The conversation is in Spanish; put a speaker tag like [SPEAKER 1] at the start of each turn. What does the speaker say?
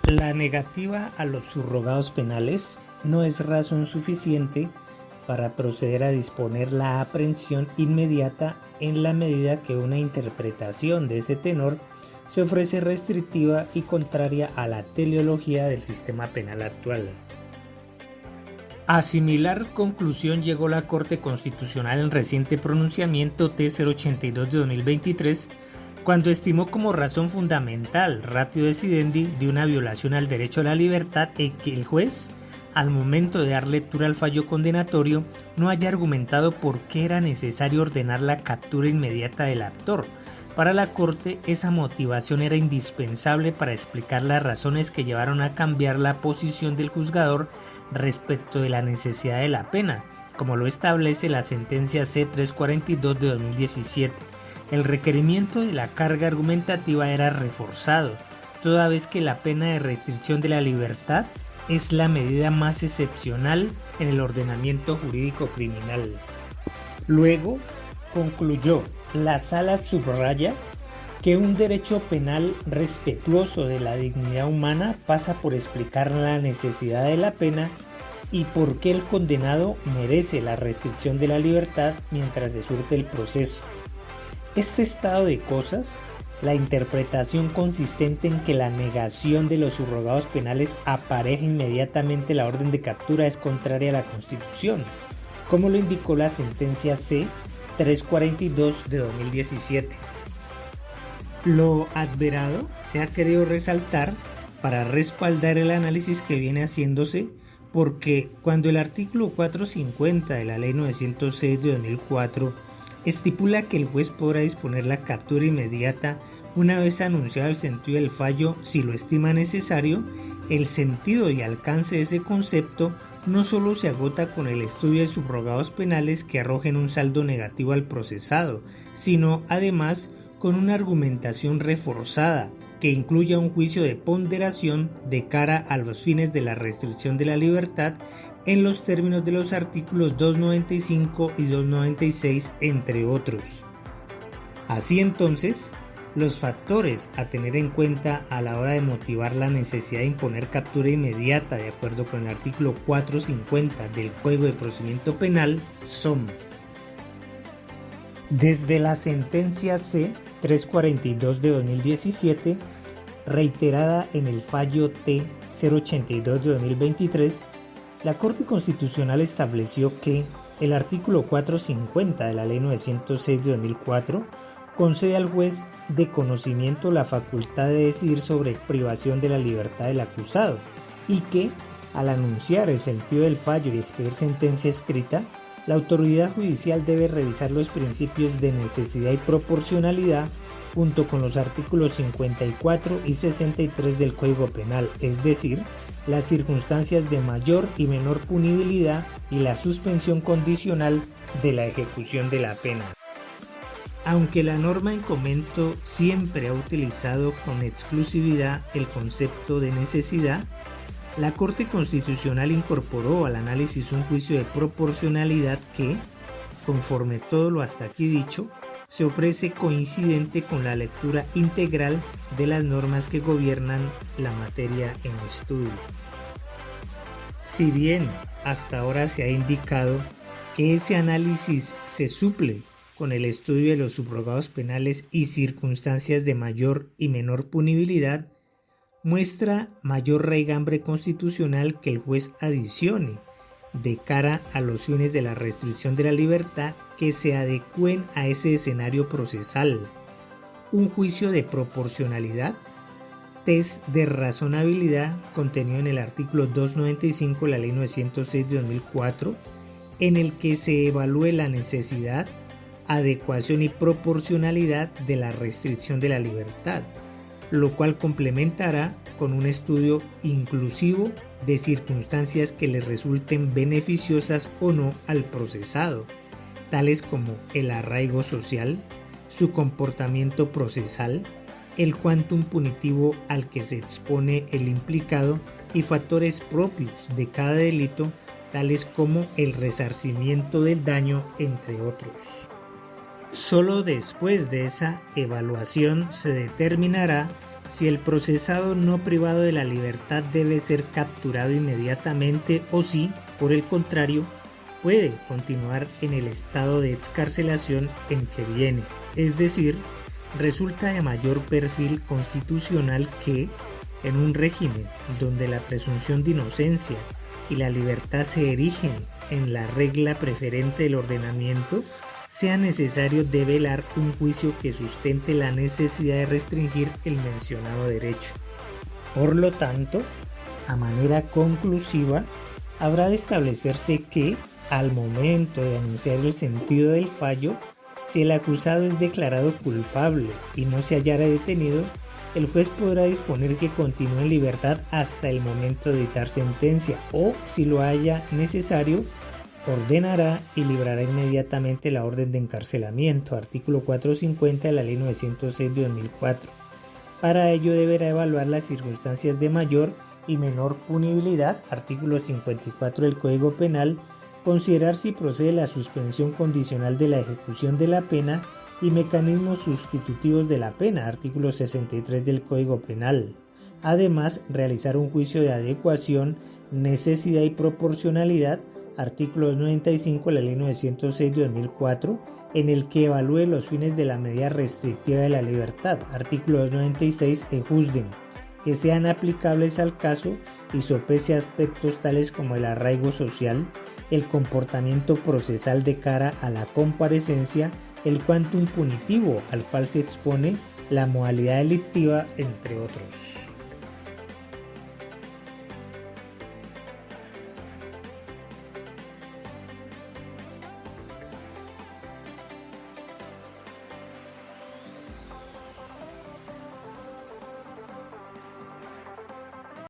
[SPEAKER 1] La negativa a los subrogados penales no es razón suficiente para proceder a disponer la aprehensión inmediata en la medida que una interpretación de ese tenor se ofrece restrictiva y contraria a la teleología del sistema penal actual. A similar conclusión llegó la Corte Constitucional en reciente pronunciamiento T-082 de 2023, cuando estimó como razón fundamental ratio decidendi de una violación al derecho a la libertad que el juez, al momento de dar lectura al fallo condenatorio, no haya argumentado por qué era necesario ordenar la captura inmediata del actor. Para la Corte, esa motivación era indispensable para explicar las razones que llevaron a cambiar la posición del juzgador respecto de la necesidad de la pena, como lo establece la sentencia C-342 de 2017. El requerimiento de la carga argumentativa era reforzado, toda vez que la pena de restricción de la libertad es la medida más excepcional en el ordenamiento jurídico criminal. Luego, concluyó, la Sala subraya que un derecho penal respetuoso de la dignidad humana pasa por explicar la necesidad de la pena y por qué el condenado merece la restricción de la libertad mientras se surte el proceso. Este estado de cosas, la interpretación consistente en que la negación de los subrogados penales apareja inmediatamente la orden de captura es contraria a la Constitución, como lo indicó la sentencia C-342 de 2017. Lo adverado se ha querido resaltar para respaldar el análisis que viene haciéndose, porque cuando el artículo 450 de la Ley 906 de 2004 estipula que el juez podrá disponer la captura inmediata una vez anunciado el sentido del fallo si lo estima necesario, el sentido y alcance de ese concepto no solo se agota con el estudio de subrogados penales que arrojen un saldo negativo al procesado, sino además con una argumentación reforzada que incluya un juicio de ponderación de cara a los fines de la restricción de la libertad en los términos de los artículos 295 y 296, entre otros. Así entonces, los factores a tener en cuenta a la hora de motivar la necesidad de imponer captura inmediata de acuerdo con el artículo 450 del Código de Procedimiento Penal son: desde la sentencia C-342 de 2017, reiterada en el fallo T-082 de 2023, la Corte Constitucional estableció que el artículo 450 de la Ley 906 de 2004 concede al juez de conocimiento la facultad de decidir sobre privación de la libertad del acusado y que, al anunciar el sentido del fallo y expedir sentencia escrita, la autoridad judicial debe revisar los principios de necesidad y proporcionalidad junto con los artículos 54 y 63 del Código Penal, es decir, las circunstancias de mayor y menor punibilidad y la suspensión condicional de la ejecución de la pena. Aunque la norma en comento siempre ha utilizado con exclusividad el concepto de necesidad, la Corte Constitucional incorporó al análisis un juicio de proporcionalidad que, conforme todo lo hasta aquí dicho, se ofrece coincidente con la lectura integral de las normas que gobiernan la materia en estudio. Si bien hasta ahora se ha indicado que ese análisis se suple con el estudio de los subrogados penales y circunstancias de mayor y menor punibilidad, muestra mayor raigambre constitucional que el juez adicione, de cara a los fines de la restricción de la libertad, que se adecúen a ese escenario procesal. Un juicio de proporcionalidad, test de razonabilidad contenido en el artículo 295 de la Ley 906 de 2004, en el que se evalúe la necesidad, adecuación y proporcionalidad de la restricción de la libertad, lo cual complementará con un estudio inclusivo de circunstancias que le resulten beneficiosas o no al procesado, tales como el arraigo social, su comportamiento procesal, el quantum punitivo al que se expone el implicado y factores propios de cada delito, tales como el resarcimiento del daño, entre otros. Solo después de esa evaluación se determinará si el procesado no privado de la libertad debe ser capturado inmediatamente o si, por el contrario, puede continuar en el estado de excarcelación en que viene. Es decir, resulta de mayor perfil constitucional que, en un régimen donde la presunción de inocencia y la libertad se erigen en la regla preferente del ordenamiento, sea necesario develar un juicio que sustente la necesidad de restringir el mencionado derecho. Por lo tanto, a manera conclusiva, habrá de establecerse que, al momento de anunciar el sentido del fallo, si el acusado es declarado culpable y no se hallara detenido, el juez podrá disponer que continúe en libertad hasta el momento de dictar sentencia o, si lo haya necesario, ordenará y librará inmediatamente la orden de encarcelamiento, artículo 450 de la Ley 906 de 2004. Para ello deberá evaluar las circunstancias de mayor y menor punibilidad, artículo 54 del Código Penal, considerar si procede la suspensión condicional de la ejecución de la pena y mecanismos sustitutivos de la pena, artículo 63 del Código Penal. Además, realizar un juicio de adecuación, necesidad y proporcionalidad, artículo 95 de la Ley 906 de 2004, en el que evalúe los fines de la medida restrictiva de la libertad, artículo 296 e juzguen, que sean aplicables al caso y sopese aspectos tales como el arraigo social, el comportamiento procesal de cara a la comparecencia, el quantum punitivo al cual se expone, la modalidad delictiva, entre otros.